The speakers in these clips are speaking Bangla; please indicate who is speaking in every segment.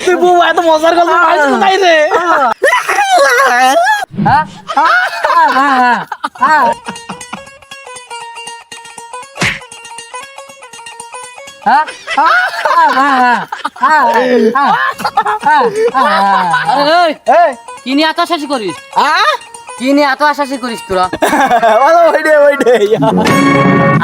Speaker 1: তুই বুবা এত মজার গল্প পাইছিস কোথায় রে?
Speaker 2: কি নিয়ে এত আশাসি করিস? কি নিয়ে এত আশাসি করিস তোরা?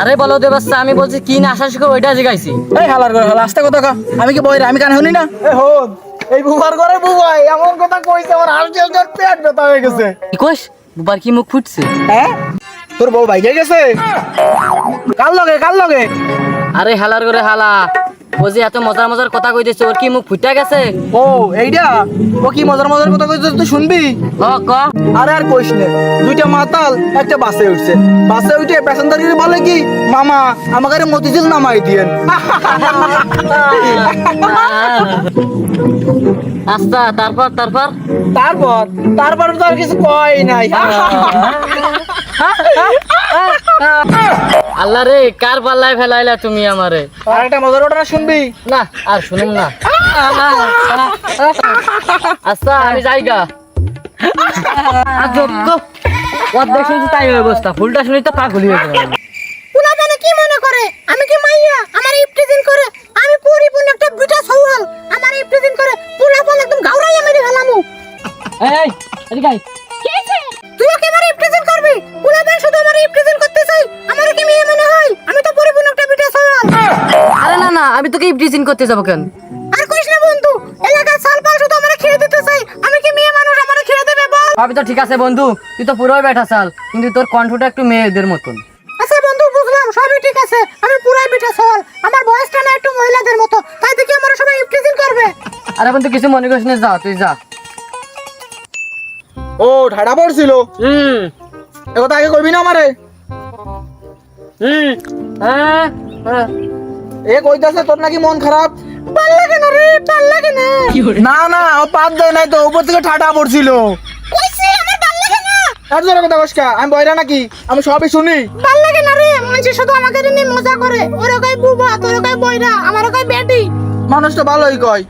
Speaker 2: আরে বলো দেবাচ্চা, আমি বলছি কি না আশাসি করে ওইটা জিগাইছি।
Speaker 1: এই হালার করে হালা আস্তে কথা কও। আমি কি বইরা আমি কান শুনি না? এই হন এই বুবার ঘরে বুবাই এমন কথা কইছে আমার হার্টের জোর পেট ব্যথা হয়ে গেছে।
Speaker 2: কি কইস? বুবার কি মুখ ফুটছে?
Speaker 1: হ্যাঁ তোর বউ ভাইগে গেছে কাল লগে
Speaker 2: আরে হালার করে হালা, ও যে এত মজার মজার কথা কইতেছে, ওর কি মুখ ফুটা গেছে?
Speaker 1: ও এইটা ও কি মজার মজার কথা কইছে তুই শুনবি?
Speaker 2: ক
Speaker 1: আরে আর কইস না, দুইটা মাতাল একটা বাসে উঠছে, বাসে উঠে প্যাসেঞ্জারকে বলে কি মামা আমাকে মতিঝিল নামাই দিয়েন।
Speaker 2: আচ্ছা তারপর তারপর
Speaker 1: তারপর তো আর কিছু কই নাই।
Speaker 2: আল্লাহ রে, কার পাল্লায় ফেলাইলা তুমি আমারে?
Speaker 1: আর একটা মজার ঘটনা শুনবি?
Speaker 2: না আর শুনুম না। আচ্ছা আমি যাইগা। অর্ধেক শুনছি তাই অবস্থা, ফুলটা শুনি তো পাগলি হয়ে গেল।
Speaker 3: পুলাপানে কি মনে করে আমি কি মাইয়া? আমার ইফতিজিন করে আমি পরিপূর্ণ একটা বিটা সওয়াল। আমার ইফতিজিন করে পুলাপান একদম গাউরাইয়া মেরে ফেলামু।
Speaker 2: এই এদিকে আয়।
Speaker 3: কি হইছে? তুই কি আমার ইফতিজিন করবি? পুলাপান শুধু আমার ইফতিজিন করতে চাই, আমার কি মেয়ে মনে হয়? আমি তো পরিপূর্ণ একটা বিটা সওয়াল।
Speaker 2: আরে না না, আমি তোকে ইফটিজিং করতে যাবো কেন?
Speaker 3: আর কইস না বন্ধু, এলাকার সালপাল শুধু আমারে খেয়ে দিতে চাই, আমি কি মেয়ে মানুষ আমারে খেয়ে দেবে বল?
Speaker 2: আমি তো ঠিক আছে বন্ধু, তুই তো পুরোই বেটা চাল, কিন্তু তোর কণ্ঠটা একটু মেয়েদের মতন।
Speaker 3: আচ্ছা বন্ধু বুঝলাম, সবই ঠিক আছে, আমি পুরাই বিটা সওয়াল, আমার বয়সটা না একটু মহিলাদের মতো, তাই দেখি আমার সবাই ইফতিজিন করবে।
Speaker 2: আরে বন্ধু কিছু মনে করিস না, যা তুই যা।
Speaker 1: ও ঠাডা পড়ছিল এ কথা আগে কইবি না আমারে?
Speaker 2: হ্যাঁ
Speaker 1: এ কইতাছে তোর নাকি মন খারাপ।
Speaker 3: ভাল লাগে না রে, ভাল লাগে না।
Speaker 1: না না ও পাত দেয় নাই তো, উপর থেকে ঠাডা পড়ছিল।
Speaker 3: কইছি আমার ভাল লাগে না।
Speaker 1: আর জোরে কথা কইসকা, আমি বইরা নাকি? আমি সবই শুনি।
Speaker 3: ভাল লাগে না রে, মানুষ শুধু আমাকে নিয়ে মজা করে, ওরা কয় বুবা, তোরা কয় বইরা, আমারও কয় বেটি।
Speaker 1: মানুষ তো ভালোই কয়।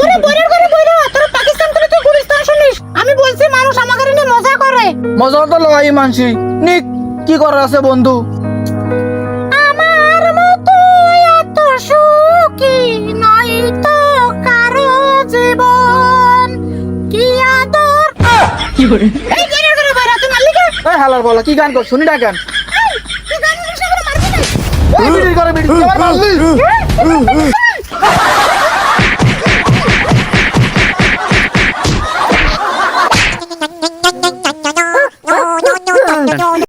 Speaker 3: ওরে বইরার করে বইরা, তোরা পাকিস্তান করে তুই গুলিস্তান শুনিস? আমি বলছি মানুষ আমাকে নিয়ে মজা করে।
Speaker 1: মজা তো লগাই মানছি নিক, কি করার আছে বন্ধু?
Speaker 3: আমার মতো এত সুখী নয় তো কারো জীবন, কি আদর। এই গেরে গেরে বইরা তুই মারলি কে?
Speaker 1: এই হালার বলা কি গান কর শুনি না গান?
Speaker 3: তুই গান শুনিস না, মারবি না।
Speaker 1: বিড়ি করে বিড়ি আমার মারলি।